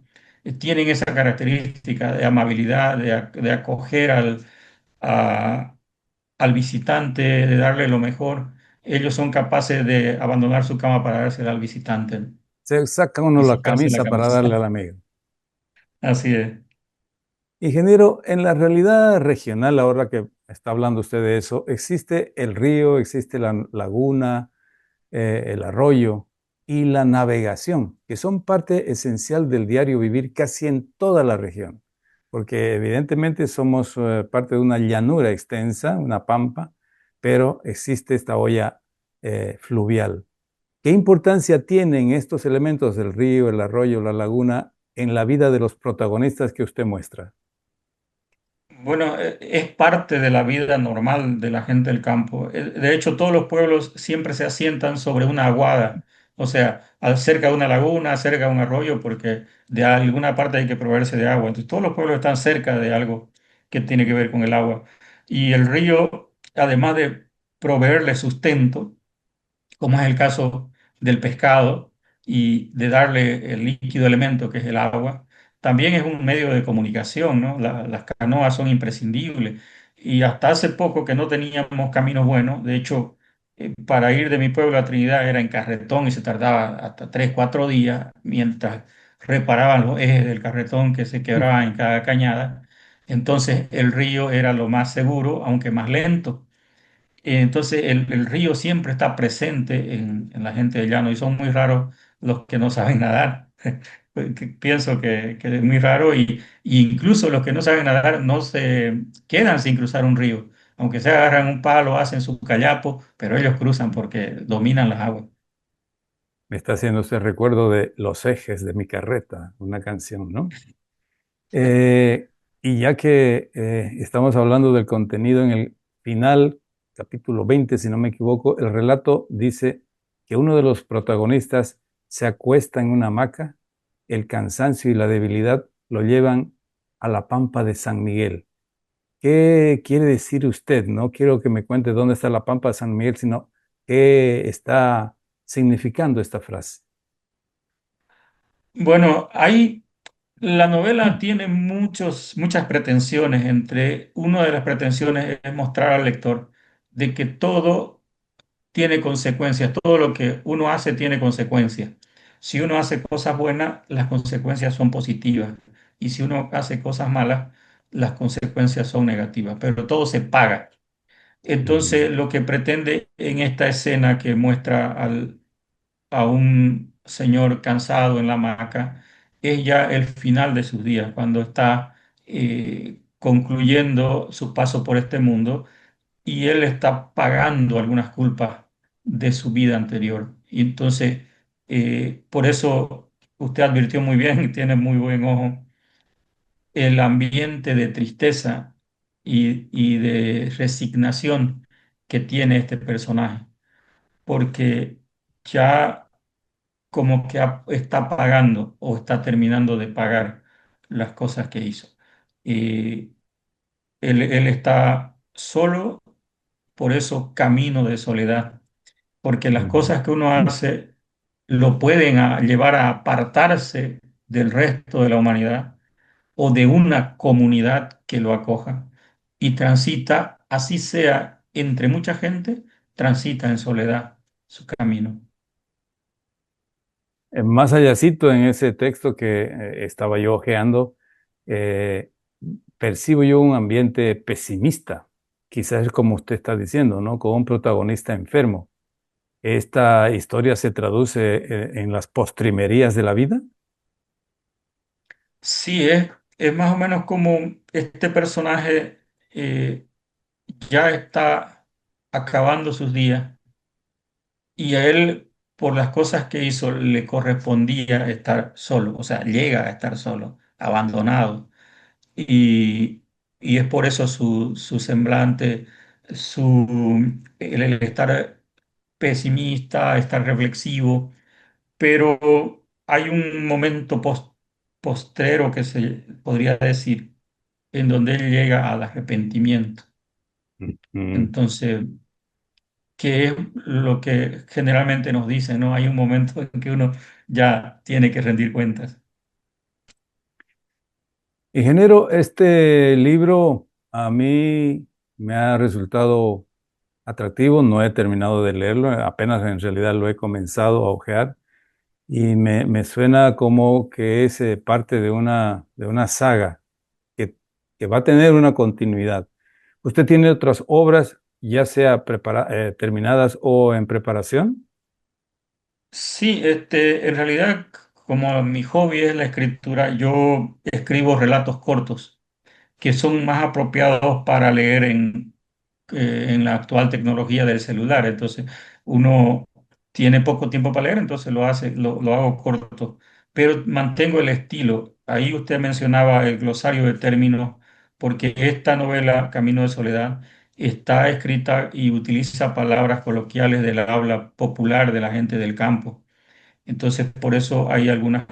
tienen esa característica de amabilidad, de acoger a- al visitante, de darle lo mejor. Ellos son capaces de abandonar su cama para dársela al visitante Se saca uno y la sacarse la camisa para darle camisa. al amigo. Así es. Ingeniero, en la realidad regional, ahora que está hablando usted de eso, existe el río, existe la laguna, el arroyo y la navegación, que son parte esencial del diario vivir casi en toda la región, porque evidentemente somos parte de una llanura extensa, una pampa, pero existe esta olla fluvial. ¿Qué importancia tienen estos elementos del río, el arroyo, la laguna en la vida de los protagonistas que usted muestra? Bueno, es parte de la vida normal de la gente del campo. De hecho, todos los pueblos siempre se asientan sobre una aguada, o sea, cerca de una laguna, cerca de un arroyo, porque de alguna parte hay que proveerse de agua. Entonces, todos los pueblos están cerca de algo que tiene que ver con el agua. Y el río, además de proveerle sustento, como es el caso del pescado, y de darle el líquido elemento que es el agua. También es un medio de comunicación, ¿no? Las canoas son imprescindibles. Y hasta hace poco que no teníamos caminos buenos, de hecho, para ir de mi pueblo a Trinidad era en carretón y se tardaba hasta 3, 4 días mientras reparaban los ejes del carretón que se quebraban en cada cañada. Entonces el río era lo más seguro, aunque más lento. Entonces el río siempre está presente en la gente del llano y son muy raros los que no saben nadar. Pienso que es muy raro y incluso los que no saben nadar no se quedan sin cruzar un río. Aunque se agarran un palo, hacen su callapo, pero ellos cruzan porque dominan las aguas. Me está haciendo ese recuerdo de Los ejes de mi carreta, una canción, ¿no? Eh, y ya que estamos hablando del contenido en el final, capítulo 20, si no me equivoco, el relato dice que uno de los protagonistas se acuesta en una hamaca, el cansancio y la debilidad lo llevan a la pampa de San Miguel. ¿Qué quiere decir usted? No quiero que me cuente dónde está la pampa de San Miguel, sino qué está significando esta frase. Bueno, la novela tiene muchas pretensiones. Entre una de las pretensiones es mostrar al lector de que todo tiene consecuencias, todo lo que uno hace tiene consecuencias. Si uno hace cosas buenas, las consecuencias son positivas. Y si uno hace cosas malas, las consecuencias son negativas. Pero todo se paga. Mm, Entonces, lo que pretende en esta escena que muestra a un señor cansado en la hamaca es ya el final de sus días, cuando está concluyendo su paso por este mundo y él está pagando algunas culpas de su vida anterior. Y entonces, por eso usted advirtió muy bien y tiene muy buen ojo el ambiente de tristeza y de resignación que tiene este personaje, porque ya como que está pagando o está terminando de pagar las cosas que hizo. Eh, él está solo, por eso camino de soledad, porque las ujú. cosas que uno hace lo pueden llevar a apartarse del resto de la humanidad o de una comunidad que lo acoja y transita, así sea entre mucha gente, transita en soledad su camino. Más allácito en ese texto que estaba yo hojeando, eh, percibo yo un ambiente pesimista, quizás es como usted está diciendo, ¿no? Con un protagonista enfermo. ¿Esta historia se traduce en las postrimerías de la vida? Sí, es más o menos como este personaje ya está acabando sus días y a él, por las cosas que hizo, le correspondía estar solo, o sea, llega a estar solo, abandonado. Y, y es por eso su semblante, el estar pesimista, estar reflexivo, pero hay un momento postrero que se podría decir en donde él llega al arrepentimiento. Mm. Entonces, que es lo que generalmente nos dicen, ¿no? Hay un momento en que uno ya tiene que rendir cuentas. Ingeniero, este libro a mí me ha resultado atractivo, no he terminado de leerlo, apenas en realidad lo he comenzado a hojear. Y me suena como que es parte de una saga que, que va a tener una continuidad. ¿Usted tiene otras obras, ya sea terminadas o en preparación? Sí, en realidad, como mi hobby es la escritura, yo escribo relatos cortos que son más apropiados para leer en la actual tecnología del celular. Entonces, uno tiene poco tiempo para leer, entonces lo hago corto, pero mantengo el estilo. Ahí usted mencionaba el glosario de términos, porque esta novela, Camino de Soledad, está escrita y utiliza palabras coloquiales del habla popular de la gente del campo. Entonces, por eso hay algunas...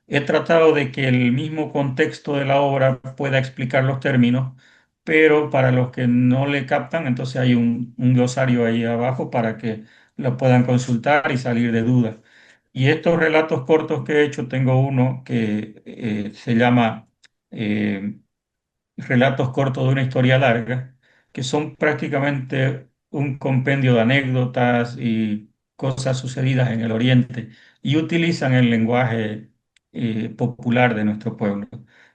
he tratado de que el mismo contexto de la obra pueda explicar los términos, pero para los que no le captan, entonces hay un glosario ahí abajo para que lo puedan consultar y salir de dudas. Y estos relatos cortos que he hecho, tengo uno que se llama eh, Relatos cortos de una historia larga, que son prácticamente un compendio de anécdotas y cosas sucedidas en el Oriente y utilizan el lenguaje popular de nuestro pueblo.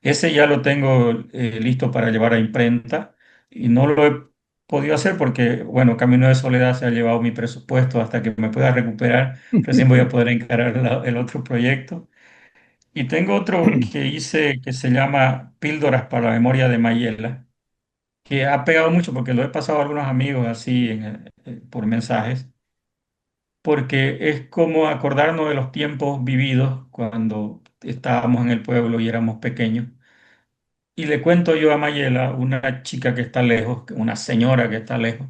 Ese ya lo tengo listo para llevar a imprenta y no lo he podido hacer porque, bueno, Camino de Soledad se ha llevado mi presupuesto hasta que me pueda recuperar. Recién voy a poder encarar el otro proyecto. Y tengo otro que hice que se llama Píldoras para la Memoria de Mayela, que ha pegado mucho porque lo he pasado a algunos amigos así por mensajes, porque es como acordarnos de los tiempos vividos cuando estábamos en el pueblo y éramos pequeños. Y le cuento yo a Mayela, una chica que está lejos, una señora que está lejos,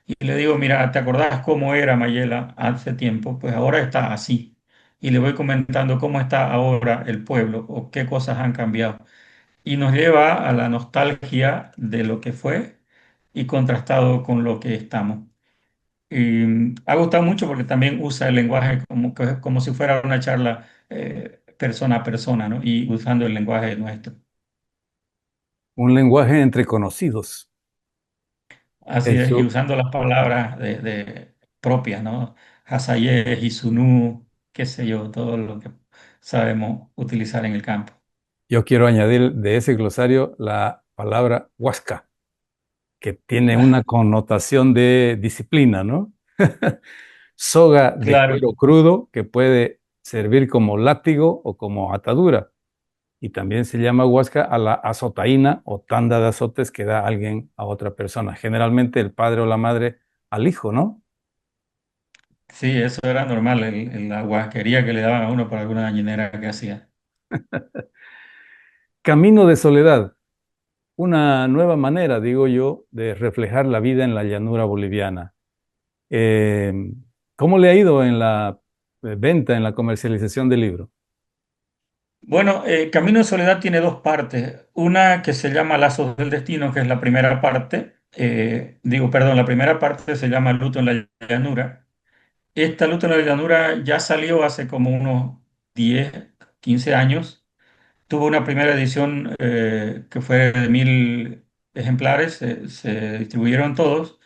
y le digo, mira, ¿te acordás cómo era Mayela hace tiempo? Pues ahora está así. Y le voy comentando cómo está ahora el pueblo o qué cosas han cambiado. Y nos lleva a la nostalgia de lo que fue y contrastado con lo que estamos. Y ha gustado mucho porque también usa el lenguaje como si fuera una charla persona a persona, ¿no? Y usando el lenguaje nuestro. Un lenguaje entre conocidos. Así es, y Eso, usando las palabras propias, ¿no? Hasayé, Isunú, qué sé yo, todo lo que sabemos utilizar en el campo. yo quiero añadir de ese glosario la palabra huasca, que tiene una connotación de disciplina, ¿no? Soga de Claro, cuero crudo que puede servir como látigo o como atadura. Y también se llama huasca a la azotaína o tanda de azotes que da alguien a otra persona. Generalmente el padre o la madre al hijo, ¿no? sí, eso era normal, la guasquería que le daban a uno por alguna dañinera que hacía. Camino de soledad, una nueva manera, digo yo, de reflejar la vida en la llanura boliviana. Eh, ¿Cómo le ha ido en la venta, en la comercialización del libro? Bueno, Camino de Soledad tiene dos partes. Una que se llama Lazos del Destino, que es la primera parte. Perdón, la primera parte se llama Luto en la Llanura. Esta Luto en la Llanura ya salió hace como unos 10, 15 años. Tuvo una primera edición que fue de 1.000 ejemplares, se distribuyeron todos.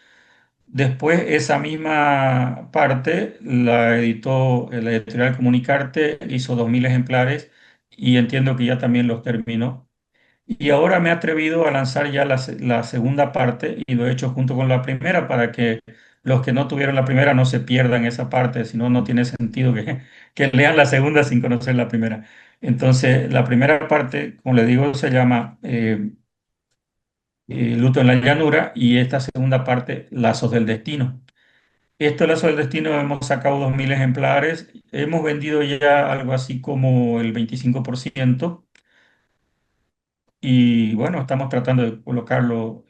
Después esa misma parte la editó la editorial Comunicarte, hizo 2.000 ejemplares y entiendo que ya también los terminó. Y ahora me he atrevido a lanzar ya la segunda parte y lo he hecho junto con la primera para que los que no tuvieron la primera no se pierdan esa parte, si no, no tiene sentido que lean la segunda sin conocer la primera. Entonces, la primera parte, como le digo, se llama Luto en la Llanura y esta segunda parte, Lazos del Destino. Esto, Lazo del Destino, hemos sacado 2.000 ejemplares, hemos vendido ya algo así como el 25% y bueno, estamos tratando de colocarlo.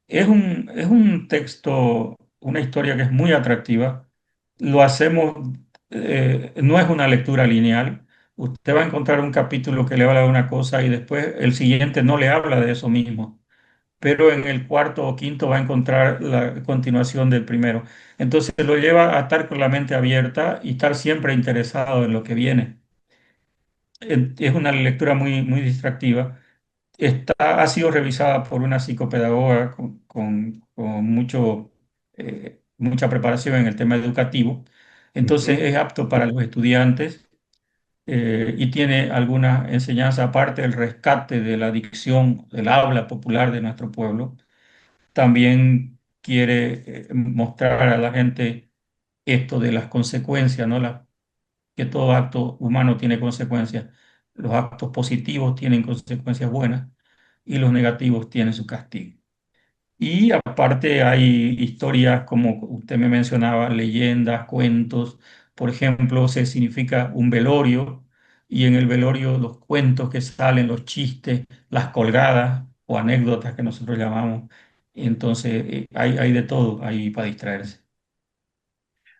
Es un texto, una historia que es muy atractiva. Lo hacemos, no es una lectura lineal. Usted va a encontrar un capítulo que le habla de una cosa y después el siguiente no le habla de eso mismo, pero en el cuarto o quinto va a encontrar la continuación del primero. Entonces lo lleva a estar con la mente abierta y estar siempre interesado en lo que viene. Es una lectura muy, muy distractiva. Ha sido revisada por una psicopedagoga con mucha preparación en el tema educativo. Entonces Ujú. es apto para los estudiantes y tiene alguna enseñanza aparte del rescate de la dicción, del habla popular de nuestro pueblo. También quiere mostrar a la gente esto de las consecuencias, ¿no? Que todo acto humano tiene consecuencias. Los actos positivos tienen consecuencias buenas y los negativos tienen su castigo. Y aparte hay historias, como usted me mencionaba, leyendas, cuentos. Por ejemplo, se significa un velorio y en el velorio los cuentos que salen, los chistes, las colgadas o anécdotas que nosotros llamamos. Entonces, hay de todo ahí para distraerse.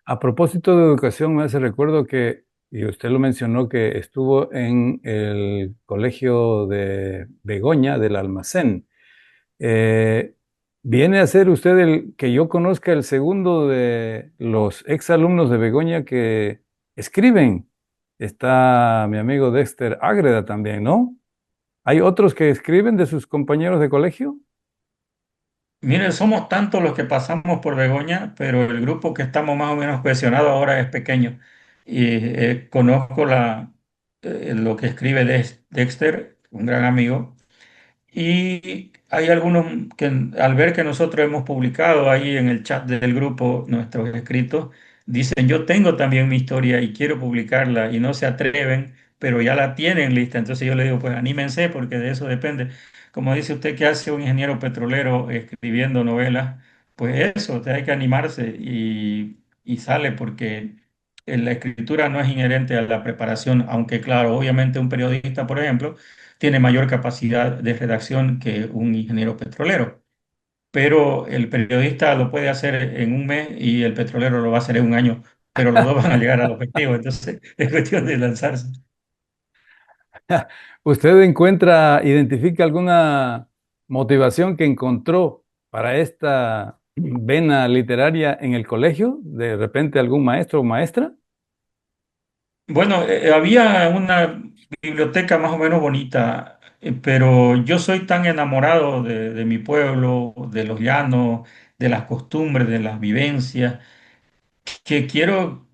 A propósito de educación, me hace recuerdo que, y usted lo mencionó, que estuvo en el colegio de Begoña del Almacén. Eh, Viene a ser usted el que yo conozca el segundo de los exalumnos de Begoña que escriben. Está mi amigo Dexter Ágreda también, ¿no? ¿Hay otros que escriben de sus compañeros de colegio? Mire, somos tantos los que pasamos por Begoña, pero el grupo que estamos más o menos cohesionados ahora es pequeño. Y conozco lo que escribe Dexter, un gran amigo. Y hay algunos que al ver que nosotros hemos publicado ahí en el chat del grupo nuestros escritos, dicen, yo tengo también mi historia y quiero publicarla y no se atreven, pero ya la tienen lista. Entonces yo le digo, pues anímense porque de eso depende. Como dice usted que hace un ingeniero petrolero escribiendo novelas, pues eso, usted hay que animarse y sale porque la escritura no es inherente a la preparación, aunque claro, obviamente un periodista, por ejemplo, tiene mayor capacidad de redacción que un ingeniero petrolero. Pero el periodista lo puede hacer en un mes y el petrolero lo va a hacer en un año, pero los dos van a llegar al objetivo. Entonces es cuestión de lanzarse. ¿Usted identifica alguna motivación que encontró para esta vena literaria en el colegio? ¿De repente algún maestro o maestra? Bueno, había una biblioteca más o menos bonita, pero yo soy tan enamorado de mi pueblo, de los llanos, de las costumbres, de las vivencias, que quiero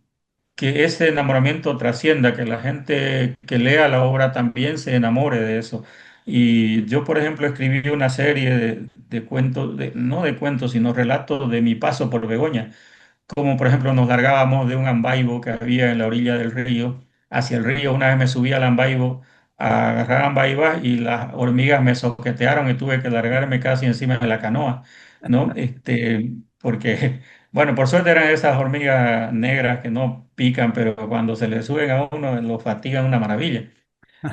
que ese enamoramiento trascienda, que la gente que lea la obra también se enamore de eso. Y yo, por ejemplo, escribí una serie de cuentos, no de cuentos, sino relatos de mi paso por Begoña, como por ejemplo nos largábamos de un ambaibo que había en la orilla del río hacia el río. Una vez me subí al ambaibo a agarrar ambaibas y las hormigas me soquetearon y tuve que largarme casi encima de la canoa, ¿no? Porque, bueno, por suerte eran esas hormigas negras que no pican, pero cuando se le suben a uno lo fatigan una maravilla.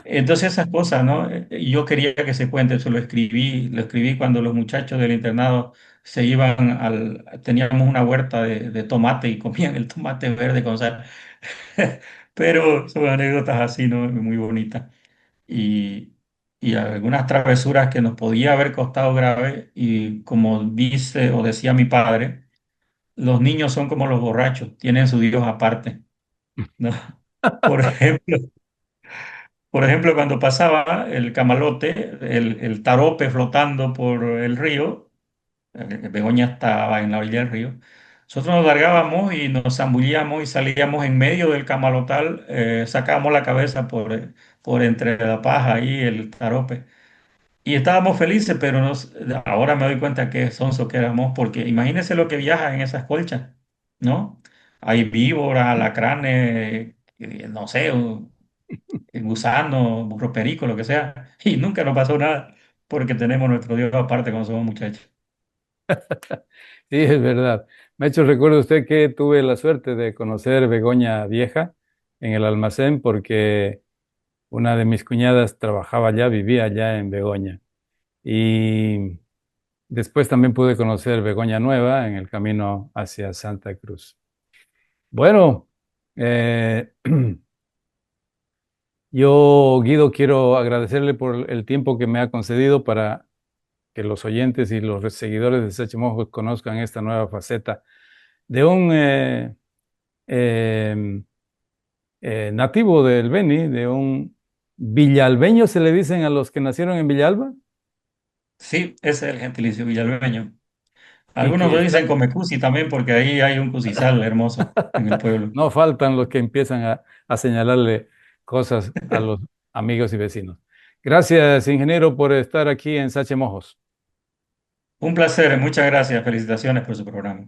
Entonces esas cosas, ¿no? Y yo quería que se cuente, eso lo escribí cuando los muchachos del internado se iban teníamos una huerta de tomate y comían el tomate verde con sal. Pero son anécdotas así, ¿no? Muy bonitas. Y, y algunas travesuras que nos podía haber costado grave y como dice o decía mi padre, los niños son como los borrachos, tienen su Dios aparte, ¿no? Por ejemplo, Por ejemplo, cuando pasaba el camalote, el tarope flotando por el río, Begoña estaba en la orilla del río, nosotros nos largábamos y nos zambullíamos y salíamos en medio del camalotal, sacábamos la cabeza por entre la paja y el tarope. Y estábamos felices, pero ahora me doy cuenta que sonso que éramos, porque imagínense lo que viaja en esas colchas, ¿no? Hay víboras, alacranes, no sé, gusano, burro perico, lo que sea, y nunca nos pasó nada porque tenemos nuestro Dios aparte cuando somos muchachos. Sí, es verdad. Me ha hecho recuerdo usted que tuve la suerte de conocer Begoña Vieja en el almacén porque una de mis cuñadas trabajaba allá, vivía allá en Begoña. Y después también pude conocer Begoña Nueva en el camino hacia Santa Cruz. Bueno, eh, yo, Guido, quiero agradecerle por el tiempo que me ha concedido para que los oyentes y los seguidores de Sachimojos conozcan esta nueva faceta de un eh, nativo del Beni, de un villalbeño, se le dicen a los que nacieron en Villalba, Sí, ese es el gentilicio villalbeño. y Algunos que lo está, dicen Comecusi también porque ahí hay un cucisal hermoso en el pueblo. no faltan los que empiezan a señalarle cosas a los amigos y vecinos. Gracias, ingeniero, por estar aquí en Sachimojos. Un placer, muchas gracias, felicitaciones por su programa.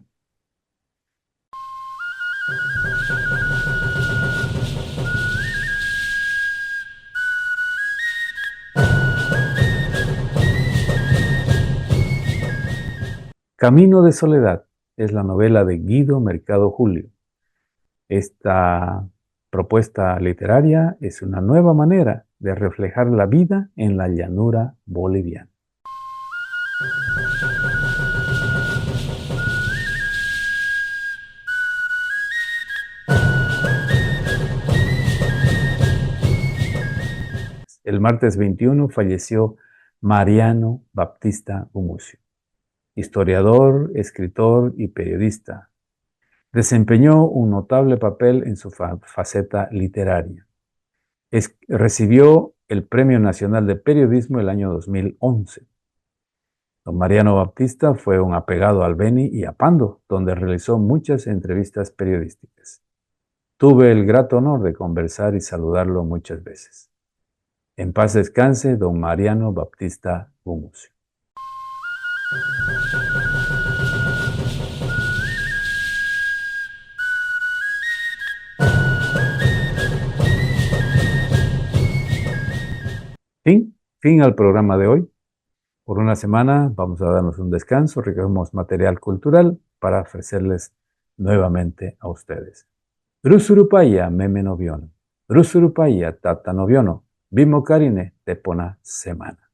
Camino de Soledad es la novela de Guido Mercado Julio. Esta propuesta literaria es una nueva manera de reflejar la vida en la llanura boliviana. El martes 21 falleció Mariano Baptista Gumucio, historiador, escritor y periodista. Desempeñó un notable papel en su faceta literaria. Recibió el Premio Nacional de Periodismo el año 2011. Don Mariano Baptista fue un apegado al Beni y a Pando, donde realizó muchas entrevistas periodísticas. Tuve el grato honor de conversar y saludarlo muchas veces. En paz descanse, don Mariano Baptista Gumucio. Fin al programa de hoy. Por una semana vamos a darnos un descanso, recogemos material cultural para ofrecerles nuevamente a ustedes. Rusurupaya meme noviono, Rusurupaya tata noviono, Bimo karine tepona semana.